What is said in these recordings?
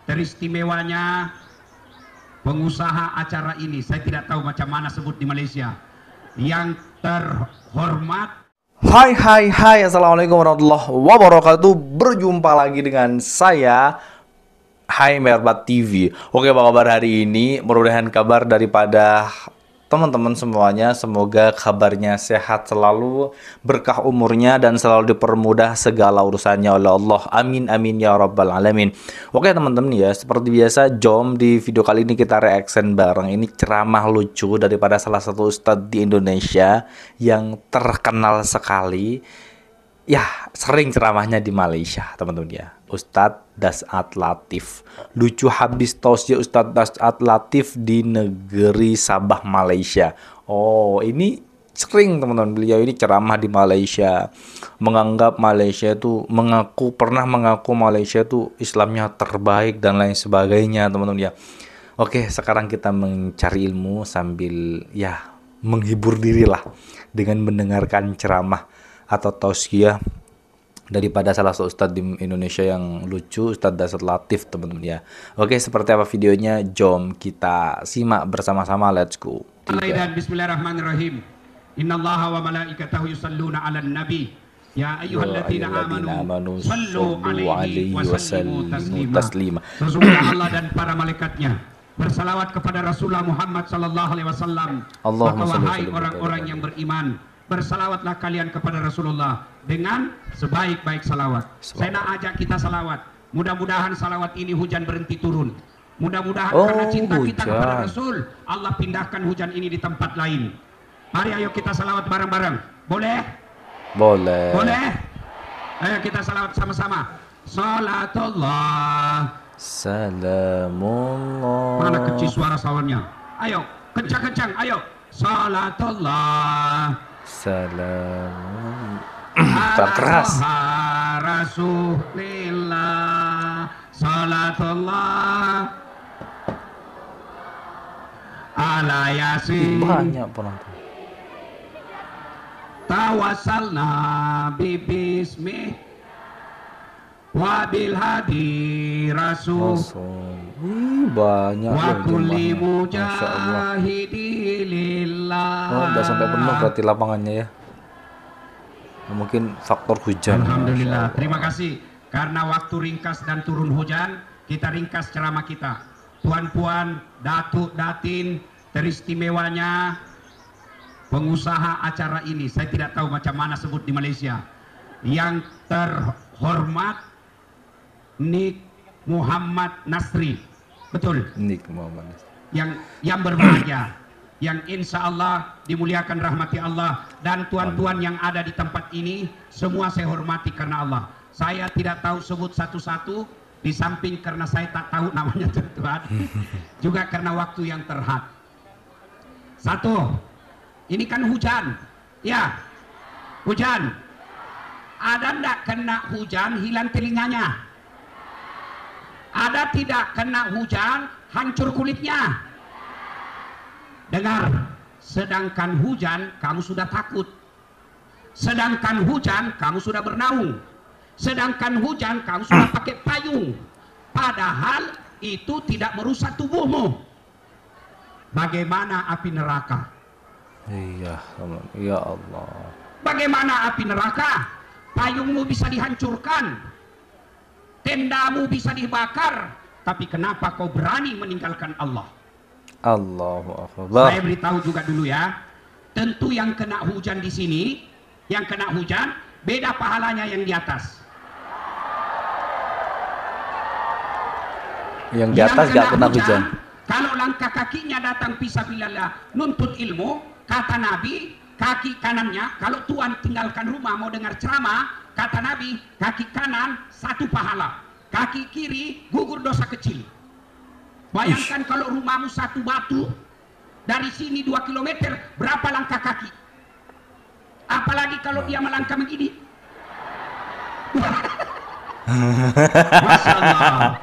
teristimewanya pengusaha acara ini, saya tidak tahu macam mana sebut di Malaysia, yang terhormat. Hai, assalamualaikum warahmatullahi wabarakatuh. Berjumpa lagi dengan saya, Hai Merbat TV. Oke, apa kabar hari ini? Mudah-mudahan kabar daripada teman-teman semuanya, semoga kabarnya sehat selalu, berkah umurnya, dan selalu dipermudah segala urusannya oleh Allah. Amin, amin ya rabbal alamin. Oke teman-teman ya, seperti biasa, jom di video kali ini kita reaction bareng. Ini ceramah lucu daripada salah satu ustadz di Indonesia yang terkenal sekali. Ya, sering ceramahnya di Malaysia, teman-teman ya. Ustadz Das'at Latif. Lucu habis tosnya Ustadz Das'at Latif di negeri Sabah, Malaysia. Oh, ini sering teman-teman, beliau ini ceramah di Malaysia. Menganggap Malaysia itu, pernah mengaku Malaysia itu Islamnya terbaik dan lain sebagainya, teman-teman ya. Oke, sekarang kita mencari ilmu sambil ya menghibur diri lah dengan mendengarkan ceramah atau tausiah daripada salah satu ustadz di Indonesia yang lucu, Ustadz Das'at Latif, teman-teman ya. Oke, seperti apa videonya? Jom kita simak bersama-sama. Let's go. Dan Bismillahirrahmanirrahim. Innallaha wa malaikatahu yusalluna 'alan nabi. Ya ayyuhalladzina amanu sallu 'alaihi wa sallimu taslima. Sesungguhnya Allah dan para malaikatnya bersalawat kepada Rasulullah Muhammad sallallahu alaihi wasallam. Maka wahai orang-orang yang beriman, bersalawatlah kalian kepada Rasulullah dengan sebaik-baik salawat. Saya nak ajak kita salawat. Mudah-mudahan salawat ini hujan berhenti turun. Mudah-mudahan karena cinta kita kepada Rasul, Allah pindahkan hujan ini di tempat lain. Mari ayo kita salawat bareng-bareng. Boleh? Boleh. Boleh? Ayo kita salawat sama-sama. Salatullah. Salamullah. Mana kecil suara sawannya? Ayo, kencang-kencang. Ayo. Salatullah. Salam. Keras. Rasulillah. Salatullah ala yasin. Banyak penonton. Tawassalna bismi wabil hadi rasul. Banyak wa kulli mujahidilillah. Oh, udah sampai penuh berarti lapangannya ya. Mungkin faktor hujan. Alhamdulillah. Terima kasih karena waktu ringkas dan turun hujan, kita ringkas ceramah kita. Puan-puan, datuk, datin, teristimewanya pengusaha acara ini, saya tidak tahu macam mana sebut di Malaysia, yang terhormat Nik Muhammad Nasri. Betul. Nik Muhammad Nasri. Yang berbahagia, yang insya Allah dimuliakan rahmati Allah, dan tuan-tuan yang ada di tempat ini semua saya hormati karena Allah. Saya tidak tahu sebut satu-satu, di samping karena saya tak tahu namanya tuan-tuan, juga karena waktu yang terhad. Satu, ini kan hujan, ya, hujan. Ada ndak kena hujan hilang telinganya? Ada tidak kena hujan hancur kulitnya? Dengar, sedangkan hujan kamu sudah takut, sedangkan hujan kamu sudah bernaung, sedangkan hujan kamu sudah pakai payung, padahal itu tidak merusak tubuhmu. Bagaimana api neraka? Iya, ya Allah. Bagaimana api neraka? Payungmu bisa dihancurkan, tendamu bisa dibakar, tapi kenapa kau berani meninggalkan Allah? Allahu Akbar. Saya beritahu juga dulu ya, tentu yang kena hujan di sini, yang kena hujan beda pahalanya yang di atas. Yang di atas gak kena hujan. Kalau langkah kakinya datang fisabilillah nuntut ilmu, kata Nabi, kaki kanannya, kalau tuan tinggalkan rumah mau dengar ceramah, kata Nabi, kaki kanan satu pahala, kaki kiri gugur dosa kecil. Bayangkan kalau rumahmu satu batu, dari sini 2 km, berapa langkah kaki? Apalagi kalau dia melangkah begini. Masya Allah.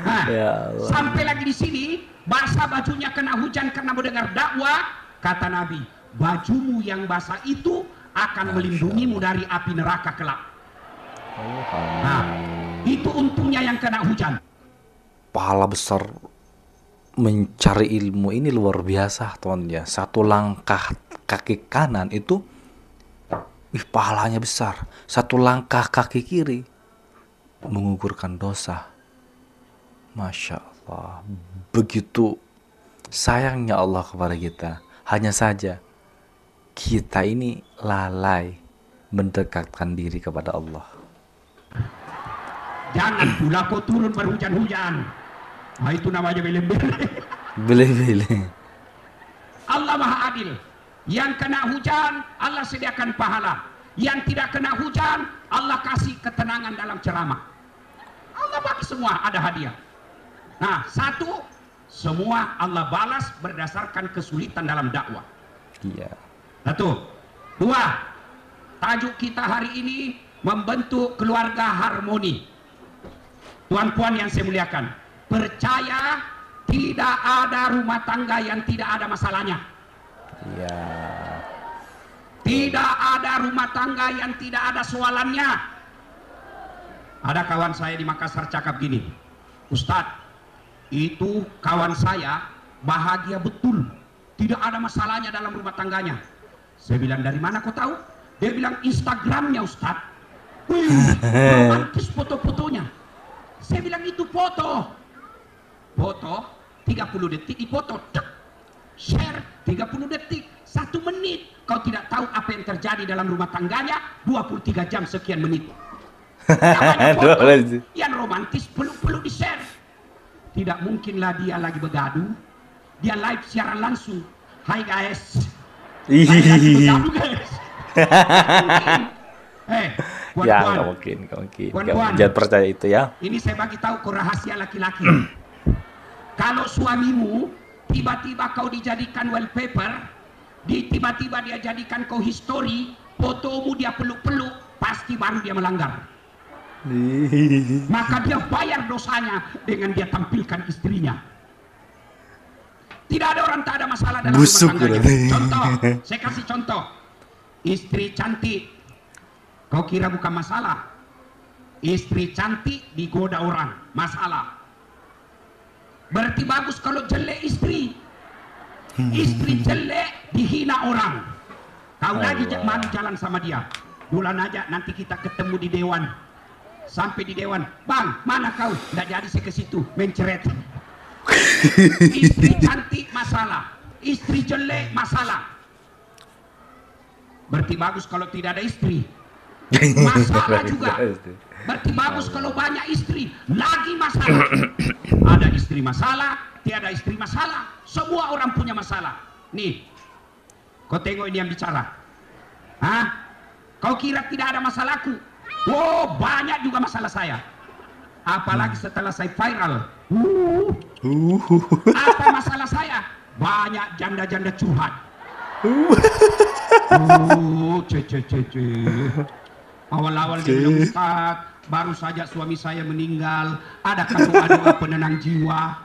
Nah, ya Allah. Sampai lagi di sini, basah bajunya kena hujan karena mendengar dakwah, kata Nabi, bajumu yang basah itu akan melindungimu dari api neraka kelak. Nah, itu untungnya yang kena hujan. pahala besar mencari ilmu ini luar biasa, teman ya. Satu langkah kaki kanan itu pahalanya besar. Satu langkah kaki kiri menggugurkan dosa. Masya Allah. Begitu sayangnya Allah kepada kita. Hanya saja kita ini lalai mendekatkan diri kepada Allah. Jangan pula kau turun berhujan-hujan. Nah, itu namanya bele-bele. Bele-bele. Allah Maha Adil. Yang kena hujan, Allah sediakan pahala. Yang tidak kena hujan, Allah kasih ketenangan dalam ceramah. Allah bagi semua ada hadiah. Nah, satu, semua Allah balas berdasarkan kesulitan dalam dakwah. Iya. Satu. Dua, tajuk kita hari ini membentuk keluarga harmoni. Tuan-puan yang saya muliakan, percaya tidak ada rumah tangga yang tidak ada masalahnya. Iya. Tidak ada rumah tangga yang tidak ada soalannya. Ada kawan saya di Makassar cakap gini, Ustadz, itu kawan saya bahagia betul, tidak ada masalahnya dalam rumah tangganya. Saya bilang, dari mana kau tahu? Dia bilang, Instagramnya Ustadz. Wih, romantis foto-fotonya. Saya bilang, itu foto 30 detik dipoto, share 30 detik, 1 menit. Kau tidak tahu apa yang terjadi dalam rumah tangganya 23 jam sekian menit. Namanya foto yang romantis peluk-peluk di share. Tidak mungkinlah dia lagi begaduh. Dia live siaran langsung. Hai guys, lagi begaduh guys. Ya nggak mungkin. Jangan percaya itu ya. Ini saya bagi tahu kau rahasia laki-laki. Kalau suamimu tiba-tiba kau dijadikan wallpaper, tiba-tiba dia jadikan kau history, fotomu dia peluk-peluk, pasti baru dia melanggar. Maka dia bayar dosanya dengan dia tampilkan istrinya. Tidak ada orang tak ada masalah dalam rumah tangganya. Contoh, saya kasih contoh. Istri cantik, kau kira bukan masalah. Istri cantik digoda orang, masalah. Berarti bagus kalau jelek istri. Istri jelek dihina orang. Kau lagi malu jalan sama dia. Bulan aja nanti kita ketemu di dewan. Sampai di dewan, bang, mana kau? Nggak jadi saya ke situ, menceret. Istri cantik masalah, istri jelek masalah. Berarti bagus kalau tidak ada istri. Masalah juga. Berarti bagus kalau banyak istri, lagi masalah. Ada istri masalah, tiada istri masalah. Semua orang punya masalah. Nih, kau tengok ini yang bicara. Hah? Kau kira tidak ada masalahku? Oh, banyak juga masalah saya. Apalagi setelah saya viral. Apa masalah saya? Banyak janda-janda curhat. Awal-awal dia bilang, Ustaz, baru saja suami saya meninggal, adakah doa-doa penenang jiwa?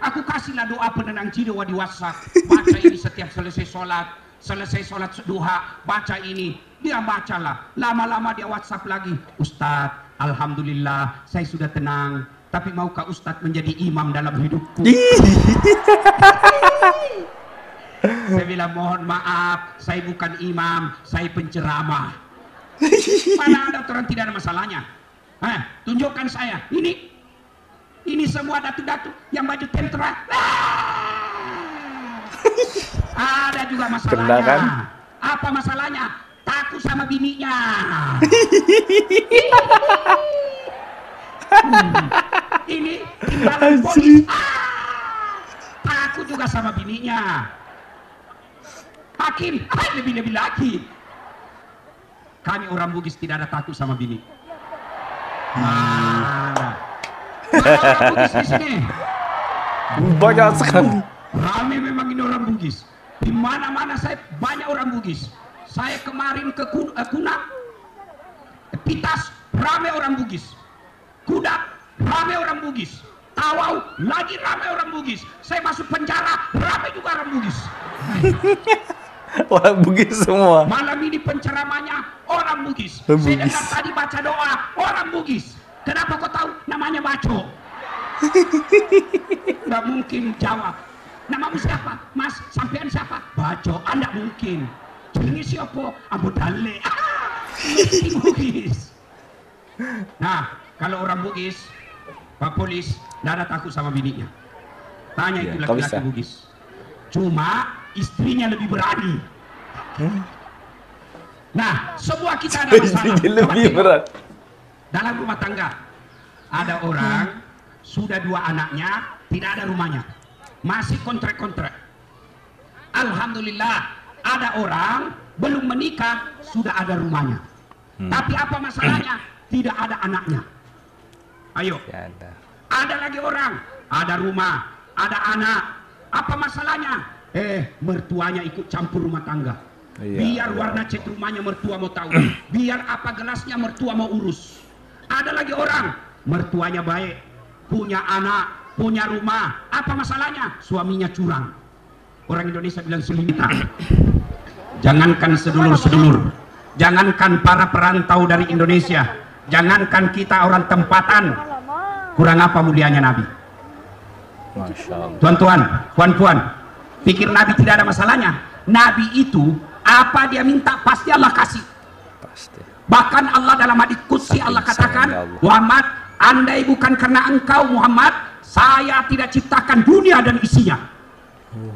Aku kasihlah doa penenang jiwa di WhatsApp. Baca ini setiap selesai sholat duha, baca ini. Dia bacalah, lama-lama dia WhatsApp lagi, Ustaz, alhamdulillah saya sudah tenang, tapi maukah Ustaz menjadi imam dalam hidupku? Saya bilang, mohon maaf, saya bukan imam, saya penceramah. Mana ada orang tidak ada masalahnya? Tunjukkan saya. Ini semua datu-datu yang baju tentara. Ada juga masalahnya. Kan? Apa masalahnya? Takut sama bininya. Ini timbangan polis. Takut juga sama bininya. Hakim, lebih-lebih lagi. Kami orang Bugis tidak ada takut sama bini. Mana orang Bugis di sini? Banyak sekali. Rame memang ini orang Bugis. Di mana-mana saya banyak orang Bugis. Saya kemarin ke Kunang, Pitas, rame orang Bugis. Kudak, rame orang Bugis. Tawau, lagi rame orang Bugis. Saya masuk penjara, rame juga orang Bugis. Orang Bugis semua. Malam ini penceramahnya orang Bugis. Saya dengar tadi baca doa orang Bugis. Kenapa kau tahu? Namanya Baco. Nggak mungkin jawab. Namamu siapa? Mas, sampean siapa? Baco, anda mungkin. Jenenge siapa? Abu Dale. Bugis. Nah, kalau orang Bugis, Pak Polis, nggak ada takut sama bininya. Tanya itu laki-laki Bugis. Cuma istrinya lebih berani. Nah, semua kita ada masalah. Lebih berat. Dalam rumah tangga ada orang sudah 2 anaknya, tidak ada rumahnya, masih kontrak-kontrak. Alhamdulillah, ada orang belum menikah sudah ada rumahnya, tapi apa masalahnya? Tidak ada anaknya. Ayo, ada lagi orang ada rumah, ada anak, apa masalahnya? Mertuanya ikut campur rumah tangga. Biar warna cat rumahnya mertua mau tahu, biar apa gelasnya mertua mau urus. Ada lagi orang mertuanya baik, punya anak, punya rumah, apa masalahnya? Suaminya curang. Orang Indonesia bilang selimitan. Jangankan sedulur-sedulur, jangankan para perantau dari Indonesia, jangankan kita orang tempatan, kurang apa mulianya Nabi? Tuan-tuan, puan-puan, pikir Nabi tidak ada masalahnya? Nabi itu apa dia minta pasti Allah kasih. Bahkan Allah dalam hadits qudsi Allah katakan, Muhammad, andai bukan karena engkau Muhammad, saya tidak ciptakan dunia dan isinya.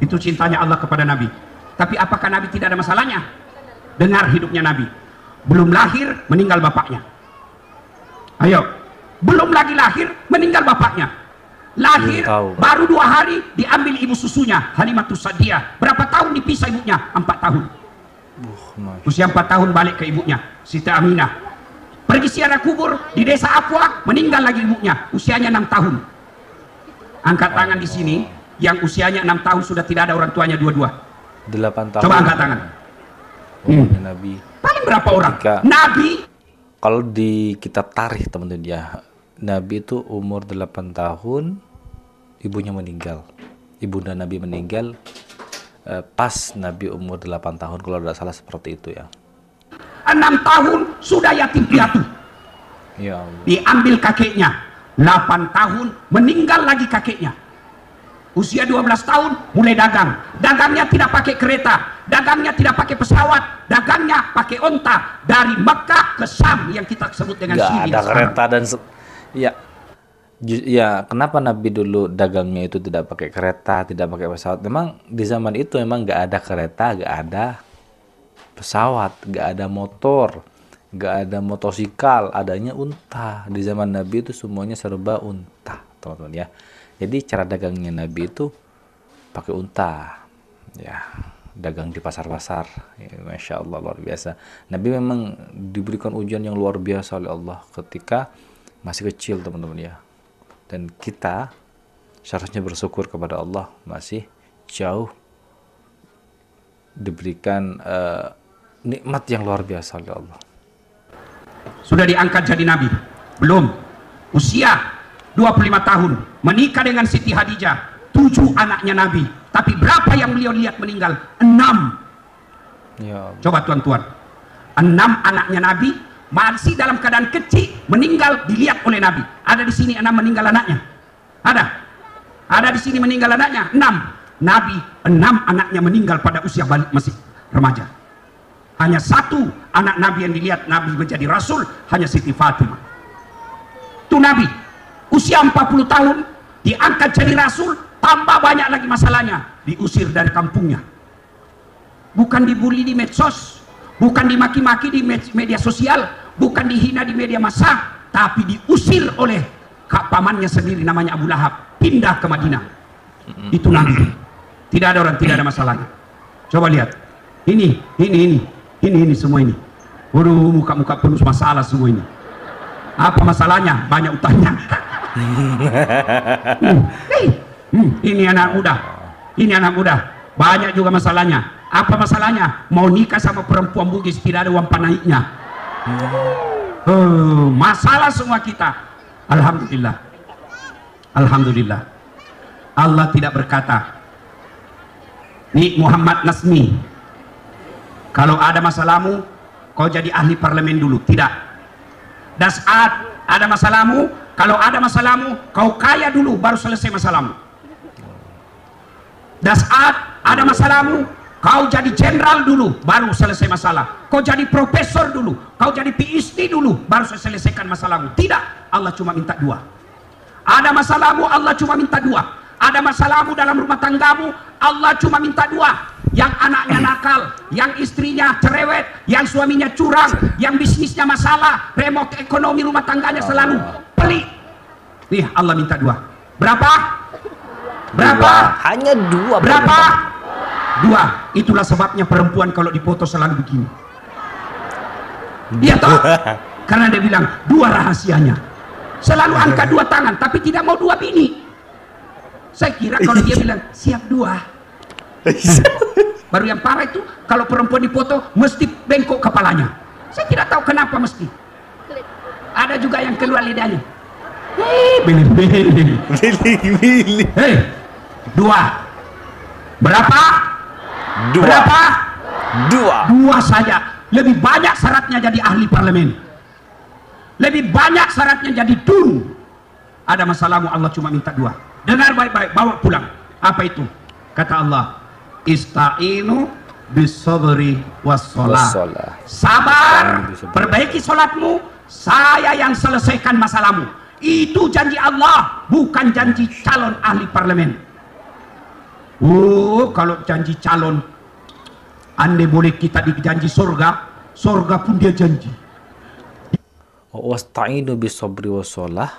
Itu cintanya Allah kepada Nabi. Tapi apakah Nabi tidak ada masalahnya? Dengar hidupnya Nabi. Belum lahir, meninggal bapaknya. Ayo, belum lagi lahir, meninggal bapaknya. Lahir, baru 2 hari, diambil ibu susunya, Halimatus Sa'diyah. Berapa tahun dipisah ibunya? 4 tahun. Usia 4 tahun balik ke ibunya, Siti Aminah. Pergi ziarah kubur di desa Afwa, meninggal lagi ibunya, usianya 6 tahun. Angkat tangan di sini, yang usianya 6 tahun sudah tidak ada orang tuanya dua-dua. 8 tahun. Coba angkat tangan. Nabi. Paling berapa orang? Nabi. Kalau di kitab tarikh teman-teman ya, Nabi itu umur 8 tahun, ibunya meninggal. Ibunda Nabi meninggal pas Nabi umur 8 tahun, kalau tidak salah seperti itu ya. 6 tahun sudah yatim piatu. Ya Allah. Diambil kakeknya. 8 tahun meninggal lagi kakeknya. Usia 12 tahun mulai dagang. Dagangnya tidak pakai kereta, dagangnya tidak pakai pesawat, dagangnya pakai onta dari Mekah ke Syam yang kita sebut dengan Syria. Ada kereta dan ya, kenapa Nabi dulu dagangnya itu tidak pakai kereta, tidak pakai pesawat? Memang di zaman itu memang nggak ada kereta, nggak ada pesawat, nggak ada motor, nggak ada motosikal, adanya unta. Di zaman Nabi itu semuanya serba unta, teman-teman ya. Jadi cara dagangnya Nabi itu pakai unta, ya, dagang di pasar-pasar. Ya, Masya Allah, luar biasa. Nabi memang diberikan ujian yang luar biasa oleh Allah ketika masih kecil, teman-teman ya. Dan kita seharusnya bersyukur kepada Allah masih jauh diberikan nikmat yang luar biasa oleh Allah. Sudah diangkat jadi Nabi? Belum. Usia 25 tahun menikah dengan Siti Khadijah, 7 anaknya Nabi. Tapi berapa yang beliau lihat meninggal? 6. Ya. Coba tuan-tuan, 6 anaknya Nabi masih dalam keadaan kecil meninggal dilihat oleh Nabi. Ada di sini 6 meninggal anaknya? Ada di sini meninggal anaknya? 6. Nabi 6 anaknya meninggal pada usia balik masih remaja. Hanya 1 anak Nabi yang dilihat Nabi menjadi Rasul, hanya Siti Fatimah. Itu Nabi usia 40 tahun diangkat jadi Rasul, tambah banyak lagi masalahnya, diusir dari kampungnya. Bukan dibully di medsos, bukan dimaki-maki di media sosial, bukan dihina di media massa, tapi diusir oleh pamannya sendiri namanya Abu Lahab, pindah ke Madinah. Itu Nabi. Tidak ada orang, tidak ada masalahnya. Coba lihat, ini semua ini. Waduh, muka-muka penuh masalah semua ini. Apa masalahnya? Banyak utangnya. Ini anak muda, banyak juga masalahnya. Apa masalahnya? Mau nikah sama perempuan Bugis, tidak ada uang panaiknya. Masalah semua kita. Alhamdulillah, Alhamdulillah. Allah tidak berkata, nih Muhammad Nasmi, kalau ada masalahmu kau jadi ahli parlemen dulu. Tidak. Dan saat ada masalahmu Kalau ada masalahmu, kau kaya dulu, baru selesai masalahmu. Dan saat ada masalahmu, kau jadi jenderal dulu, baru selesai masalah. Kau jadi profesor dulu, kau jadi PhD dulu, baru selesaikan masalahmu. Tidak, Allah cuma minta dua. Ada masalahmu, Allah cuma minta dua. Ada masalahmu dalam rumah tanggamu, Allah cuma minta dua. Yang anaknya nakal, yang istrinya cerewet, yang suaminya curang, yang bisnisnya masalah, remote ekonomi rumah tangganya selalu pelik. Nih, Allah minta dua. Berapa? Berapa? Hanya dua. Berapa? Dua. Itulah sebabnya perempuan kalau dipoto selalu begini. Iya toh? Karena dia bilang dua rahasianya. Selalu angkat dua tangan, tapi tidak mau dua bini. Saya kira kalau dia bilang siap dua. Baru yang parah itu kalau perempuan dipoto mesti bengkok kepalanya. Saya tidak tahu kenapa mesti. Ada juga yang keluar lidahnya. Beli. Hei, dua. Berapa? Dua. Berapa? Dua. Dua saja. Lebih banyak syaratnya jadi ahli parlemen. Lebih banyak syaratnya jadi dun. Ada masalahmu, Allah cuma minta dua. Dengar baik-baik, bawa pulang. Apa itu? Kata Allah, ista'inu bisabri wassalah. Sabar, perbaiki sholatmu, saya yang selesaikan masalahmu. Itu janji Allah, bukan janji calon ahli parlemen. Kalau janji calon, andai boleh kita dijanji surga, surga pun dia janji. Wasta'inu bisabri wassalah.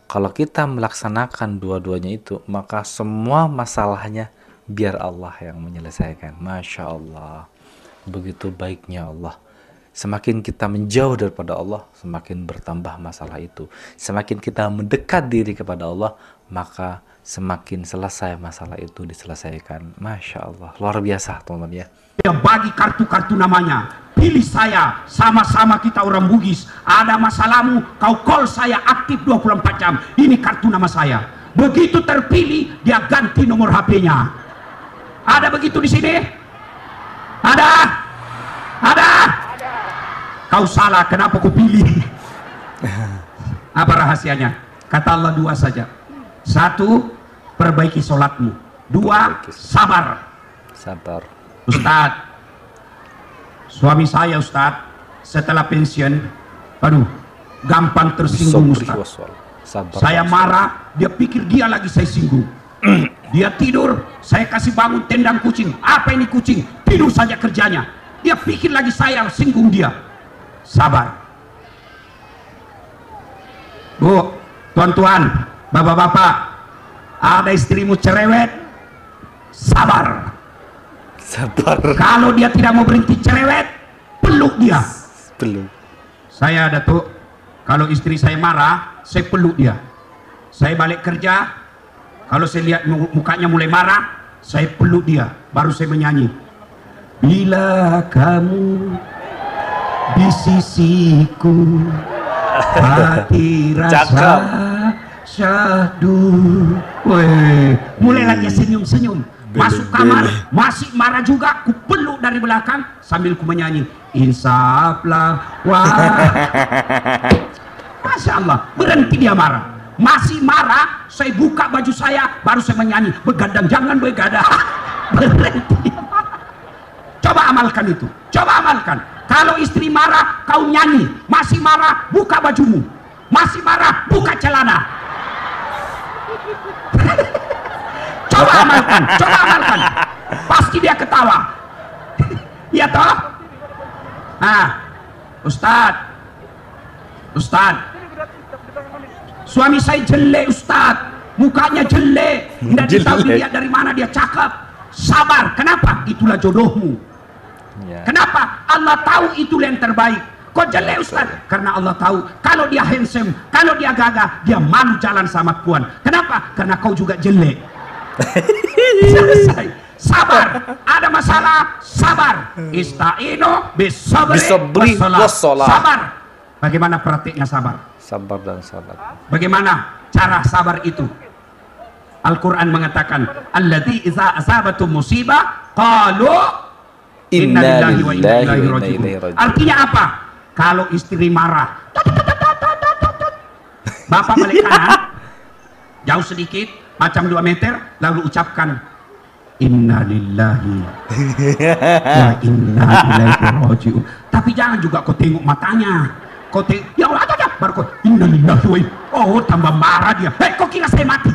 Kalau kita melaksanakan dua-duanya itu, maka semua masalahnya biar Allah yang menyelesaikan. Masya Allah, begitu baiknya Allah. Semakin kita menjauh daripada Allah, semakin bertambah masalah itu. Semakin kita mendekat diri kepada Allah, maka semakin selesai masalah itu diselesaikan. Masya Allah, luar biasa teman-teman ya. Dia bagi kartu-kartu namanya. Pilih saya, sama-sama kita orang Bugis. Ada masalahmu, kau call saya aktif 24 jam. Ini kartu nama saya. Begitu terpilih, dia ganti nomor HP-nya. Ada begitu di sini? Ada? Ada? Kau salah, kenapa kau pilih? Apa rahasianya? Kata Allah dua saja. Satu, perbaiki sholatmu. Dua, sabar. Sabar. Ustadz, suami saya Ustadz, setelah pensiun, aduh, gampang tersinggung Ustadz. Saya marah, dia pikir dia lagi saya singgung. Dia tidur, saya kasih bangun tendang kucing. Apa ini kucing? Tidur saja kerjanya. Dia pikir lagi saya singgung dia. Sabar. Bu, tuan-tuan, bapak-bapak, ada istrimu cerewet, sabar. Sabar. Kalau dia tidak mau berhenti cerewet, peluk dia. Peluk. Saya ada tuh, kalau istri saya marah, saya peluk dia. Saya balik kerja, kalau saya lihat mukanya mulai marah, saya peluk dia, baru saya menyanyi. Bila kamu di sisiku, hati rasa syahdu. Weh, mulai lagi senyum-senyum. Masuk kamar, masih marah juga, ku peluk dari belakang sambil ku menyanyi. Insaflah, wah. Masya Allah, berhenti dia marah. Masih marah, saya buka baju saya, baru saya menyanyi. Begadang, jangan begadang. Berhenti dia marah. Coba amalkan itu, coba amalkan. Kalau istri marah, kau nyanyi. Masih marah, buka bajumu. Masih marah, buka celana. Coba amalkan, pasti dia ketawa. Iya toh? Ustadz, suami saya jelek Ustadz, mukanya jelek, tidak tahu dilihat dari mana dia cakep. Sabar, kenapa? Itulah jodohmu. Kenapa? Allah tahu itu yang terbaik. Kok jelek Ustadz? Karena Allah tahu kalau dia handsome, kalau dia gagah, dia malu jalan sama puan. Kenapa? Karena kau juga jelek. Selesai. Sabar, ada masalah, sabar. Ista'inu bisabri wassalah. Sabar. Bagaimana praktiknya sabar? Sabar dan salat. Bagaimana cara sabar itu? Al-Quran mengatakan, alladzi idza asabatum musibah qalu inna lillahi wa inna ilaihi raji'un. Artinya apa? Kalau istri marah, Bapak balik kanan, jauh sedikit, macam 2 meter, lalu ucapkan Inna lillahi wa inna ilaihi raji'un. Tapi jangan juga kau tengok matanya. Kau tengok, ya Allah, ada baru kau Inna lillahi wa inna. Oh, tambah marah dia. Hei, kau kira saya mati?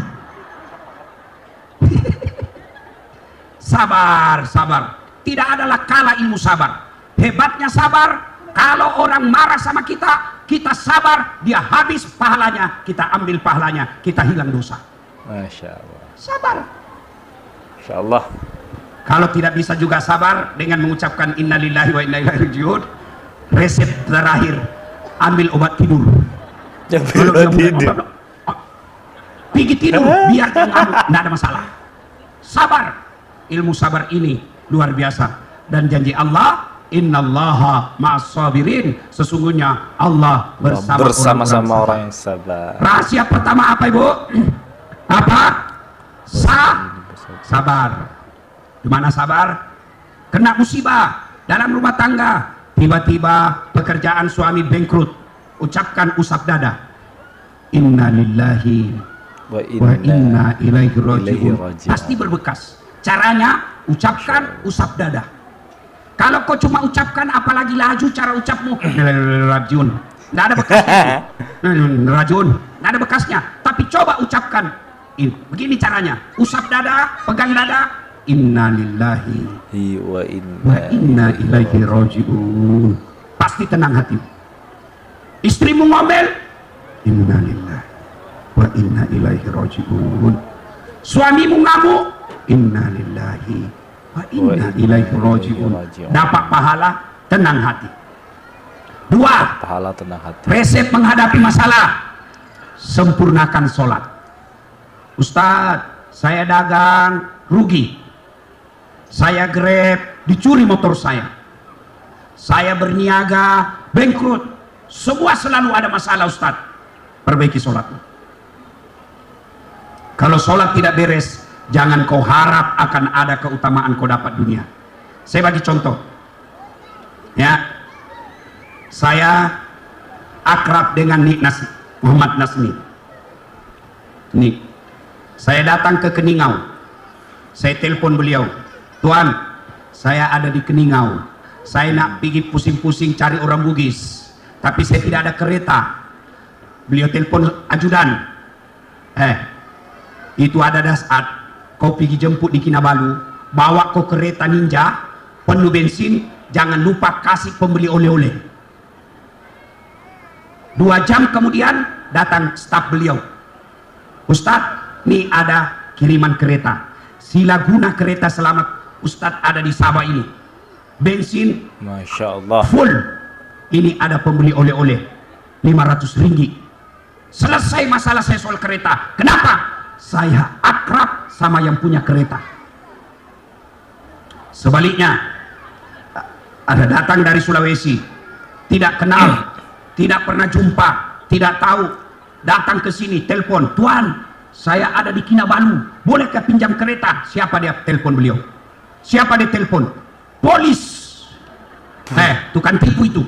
Sabar, sabar. Tidak adalah kalah ilmu sabar. Hebatnya sabar, kalau orang marah sama kita, kita sabar, dia habis pahalanya, kita ambil pahalanya, kita hilang dosa. Masya Allah. Sabar. Masya Allah. Kalau tidak bisa juga sabar dengan mengucapkan innalillahi wa inna ilaihi raji'un, resep terakhir, ambil obat tidur. Kalau dia tidur, pergi tidur, biar dia ngamuk, tidak ada masalah. Sabar. Ilmu sabar ini luar biasa. Dan janji Allah, innallaha ma'as sabirin, sesungguhnya Allah bersama-sama orang yang sabar. Rahasia pertama apa, Ibu? Apa? Sabar. Di mana sabar? Kena musibah dalam rumah tangga, tiba-tiba pekerjaan suami bangkrut, ucapkan usap dada, inna lillahi wa inna ilaihi raji'un. Pasti berbekas. Caranya ucapkan usap dada. Kalau kau cuma ucapkan, apalagi laju cara ucapmu, rajiun, nggak ada bekasnya. Rajiun, nggak ada bekasnya. Tapi coba ucapkan, begini caranya, usap dada, pegang dada, inna lillahi wa inna ilaihi raji'un. Pasti tenang hati. Istrimu ngomel, inna lillahi wa inna ilaihi raji'un. Suamimu ngamuk, inna lillahi wa inna ilaihi raji'un. Dapat pahala, tenang hati. 2, pahala tenang hati. resep menghadapi masalah, sempurnakan sholat. Ustadz, saya dagang rugi, saya grab dicuri motor saya berniaga bangkrut, semua selalu ada masalah. Ustadz, perbaiki sholatmu. Kalau sholat tidak beres, jangan kau harap akan ada keutamaan kau dapat dunia. Saya bagi contoh, ya, saya akrab dengan Muhammad Nasmi. Nik, saya datang ke Keningau, saya telepon beliau, Tuan, saya ada di Keningau, saya nak pergi pusing-pusing cari orang Bugis, tapi saya tidak ada kereta. Beliau telepon ajudan, itu ada saat kau pergi jemput di Kinabalu, bawa kau kereta ninja penuh bensin, jangan lupa kasih pembeli oleh-oleh. 2 jam kemudian datang staf beliau, Ustadz, nih ada kiriman kereta, sila guna kereta selamat Ustadz ada di Sabah ini, bensin Masya Allah full, ini ada pembeli oleh-oleh 500 ringgit. Selesai masalah saya soal kereta. Kenapa? Saya akrab sama yang punya kereta. Sebaliknya, ada datang dari Sulawesi, tidak kenal, tidak pernah jumpa, tidak tahu, datang ke sini, telepon, Tuan, saya ada di Kinabalu, bolehkah pinjam kereta? Siapa dia telepon beliau? Siapa dia telepon? Polis. Tukang tipu itu,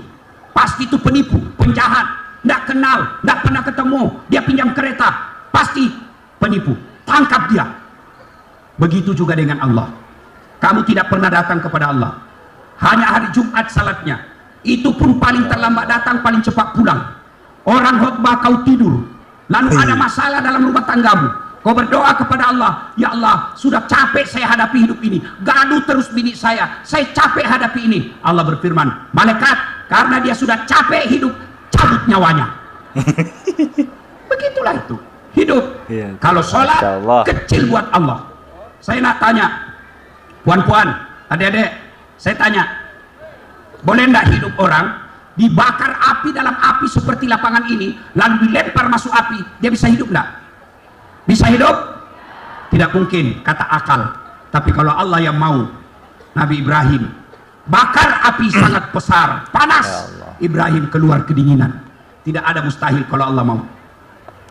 pasti itu penipu, penjahat, tidak kenal, tidak pernah ketemu, dia pinjam kereta, pasti penipu, tangkap dia. Begitu juga dengan Allah. Kamu tidak pernah datang kepada Allah, hanya hari Jumat salatnya, itu pun paling terlambat datang, paling cepat pulang. Orang khutbah kau tidur, lalu ada masalah dalam rumah tanggamu, kau berdoa kepada Allah, ya Allah, sudah capek saya hadapi hidup ini, gaduh terus bini saya capek hadapi ini. Allah berfirman, malaikat, karena dia sudah capek hidup, cabut nyawanya. Begitulah itu hidup. Kalau sholat kecil buat Allah. Saya nak tanya, puan-puan, adik-adik, saya tanya, boleh enggak hidup orang dibakar api dalam api seperti lapangan ini, lalu dilempar masuk api, dia bisa hidup enggak? Bisa hidup? Tidak mungkin, kata akal. Tapi kalau Allah yang mau, Nabi Ibrahim bakar api sangat besar, panas, Ibrahim keluar kedinginan. Tidak ada mustahil kalau Allah mau.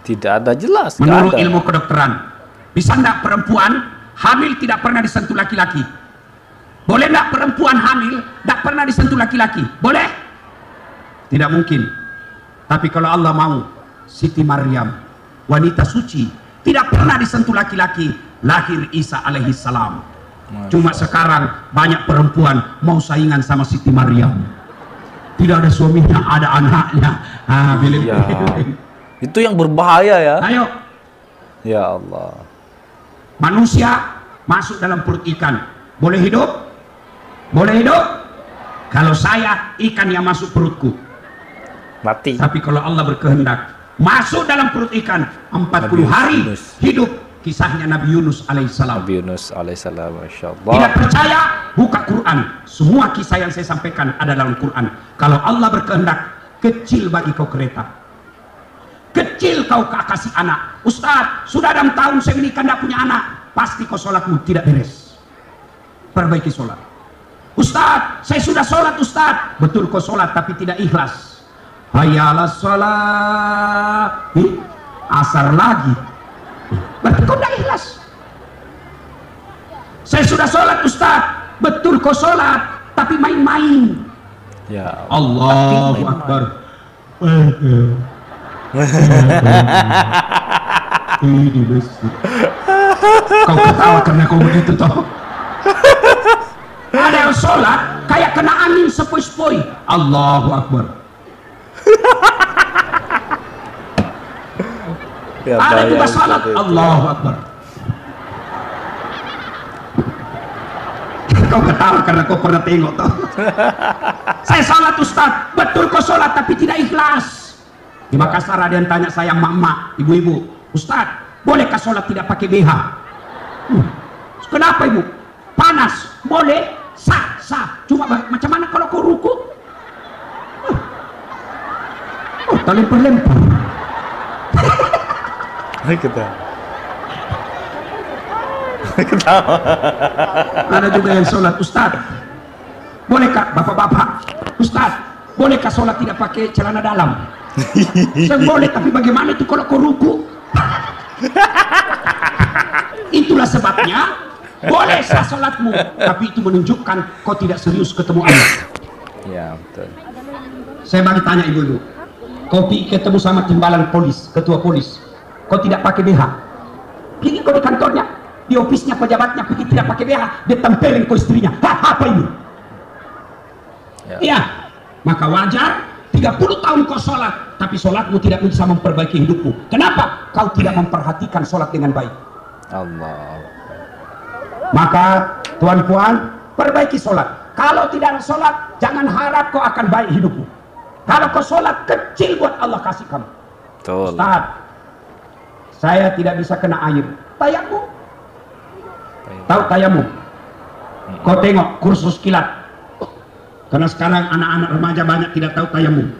Tidak ada, jelas. Menurut ilmu kedokteran, bisa enggak perempuan hamil tidak pernah disentuh laki-laki? Boleh enggak perempuan hamil tidak pernah disentuh laki-laki? Boleh? Tidak mungkin. Tapi kalau Allah mau, Siti Maryam, wanita suci, tidak pernah disentuh laki-laki, lahir Isa alaihi salam. Cuma sekarang banyak perempuan mau saingan sama Siti Maryam. Tidak ada suaminya, ada anaknya. Ya. Itu yang berbahaya ya. Ayo, Ya Allah. manusia masuk dalam perut ikan, boleh hidup? Boleh hidup? Kalau saya, ikan yang masuk perutku. Mati. Tapi kalau Allah berkehendak, masuk dalam perut ikan 40 hari Yunus. hidup. Kisahnya Nabi Yunus alaihissalam. Nabi Yunus alaihissalam, Masya Tidak Allah. percaya, buka Quran. Semua kisah yang saya sampaikan ada dalam Quran. Kalau Allah berkehendak, kecil bagi kau kereta, kecil kau kasih anak. Ustaz, sudah 6 tahun saya menikah tidak punya anak, pasti kau sholatmu tidak beres. Perbaiki sholat. Ustaz, saya sudah sholat Ustaz. Betul kau sholat tapi tidak ikhlas. Hayya 'alas sholat. Asar lagi. Berarti kau tidak ikhlas. Saya sudah sholat Ustaz. Betul kau sholat tapi main-main. Ya Allahu Akbar. Ini masjid. Kau ketawa karena kau begitu toh. Ada yang sholat kayak kena angin sepoi-sepoi. Allahu Akbar. Ya, Ada juga bayang sholat. seperti itu. Allahu Akbar. Kau ketawa karena kau pernah tengok toh. Saya sholat Ustaz. Betul kau sholat tapi tidak ikhlas. Di Makassar ada yang tanya saya, mak-mak, ibu-ibu, Ustaz, bolehkah sholat tidak pakai BH? Kenapa ibu? Panas. Boleh? Sah, sah. Cuma macam mana kalau kau ruku? Terlempar-lempar. Ketawa. Ada juga yang sholat, Ustaz, bolehkah bapak-bapak, Ustaz, bolehkah sholat tidak pakai celana dalam? Saya boleh, tapi bagaimana itu kalau kau ruku? Itulah sebabnya boleh sah sholatmu, tapi itu menunjukkan kau tidak serius ketemu Allah. Ya, betul. Saya bagi tanya ibu-ibu, kau pergi ketemu sama timbalan polis, ketua polis, kau tidak pakai BH, pergi kau di kantornya, di ofisnya pejabatnya, pergi tidak pakai BH, dia tempelin kau istrinya. Apa ini? Ya, maka wajar 30 tahun kau sholat, tapi sholatmu tidak bisa memperbaiki hidupmu. Kenapa? Kau tidak memperhatikan sholat dengan baik. Allah. Maka tuan-puan, perbaiki sholat. Kalau tidak ada sholat, jangan harap kau akan baik hidupmu. Kalau kau sholat kecil buat Allah kasih kamu. Betul. Ustaz, saya tidak bisa kena air. Tayamum. Tahu tayamum? Kau tengok kursus kilat. Karena sekarang anak-anak remaja banyak tidak tahu tayamum.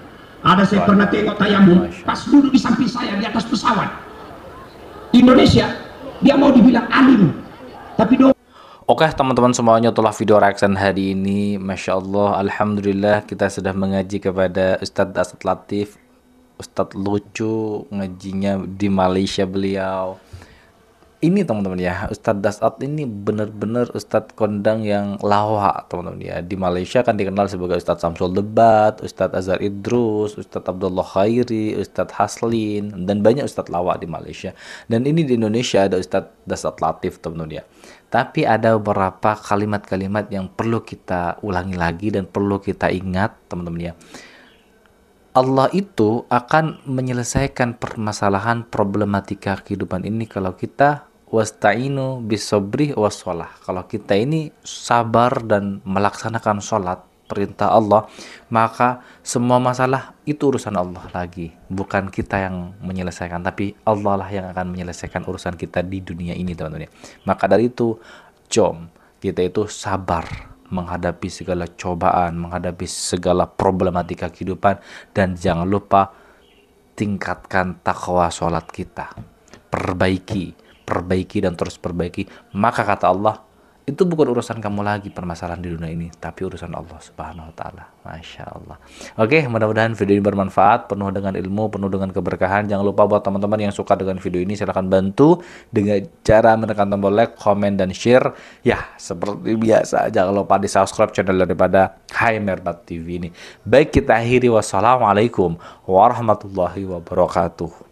Ada saya pernah tengok tayamum pas duduk di samping saya di atas pesawat. Indonesia, dia mau dibilang alim, tapi Oke teman-teman semuanya, itulah video reaction hari ini. Masya Allah, Alhamdulillah kita sudah mengaji kepada Ustadz Asad Latif. Ustadz lucu, ngajinya di Malaysia beliau. Ini teman-teman ya, Ustadz Dasat ini benar-benar Ustadz kondang yang lawak teman-teman ya. Di Malaysia kan dikenal sebagai Ustadz Samsul Debat, Ustadz Azhar Idrus, Ustadz Abdullah Khairi, Ustadz Haslin, dan banyak Ustadz lawak di Malaysia. Dan ini di Indonesia ada Ustadz Dasat Latif teman-teman ya. Tapi ada beberapa kalimat-kalimat yang perlu kita ulangi lagi dan perlu kita ingat teman-teman ya. Allah itu akan menyelesaikan permasalahan problematika kehidupan ini kalau kita wasta'inu bisobri wassalah. Kalau kita ini sabar dan melaksanakan sholat perintah Allah, maka semua masalah itu urusan Allah lagi. Bukan kita yang menyelesaikan, tapi Allah lah yang akan menyelesaikan urusan kita di dunia ini teman-teman. Maka dari itu, jom kita itu sabar menghadapi segala cobaan, menghadapi segala problematika kehidupan, dan jangan lupa tingkatkan takwa sholat kita. Perbaiki dan terus perbaiki. Maka kata Allah, itu bukan urusan kamu lagi permasalahan di dunia ini, tapi urusan Allah Subhanahu wa taala. Masya Allah. Oke, mudah-mudahan video ini bermanfaat, penuh dengan ilmu, penuh dengan keberkahan. Jangan lupa buat teman-teman yang suka dengan video ini, silahkan bantu dengan cara menekan tombol like, komen, dan share. Ya, seperti biasa, jangan lupa di subscribe channel daripada Hai Merbat TV ini. Baik, kita akhiri. Wassalamualaikum warahmatullahi wabarakatuh.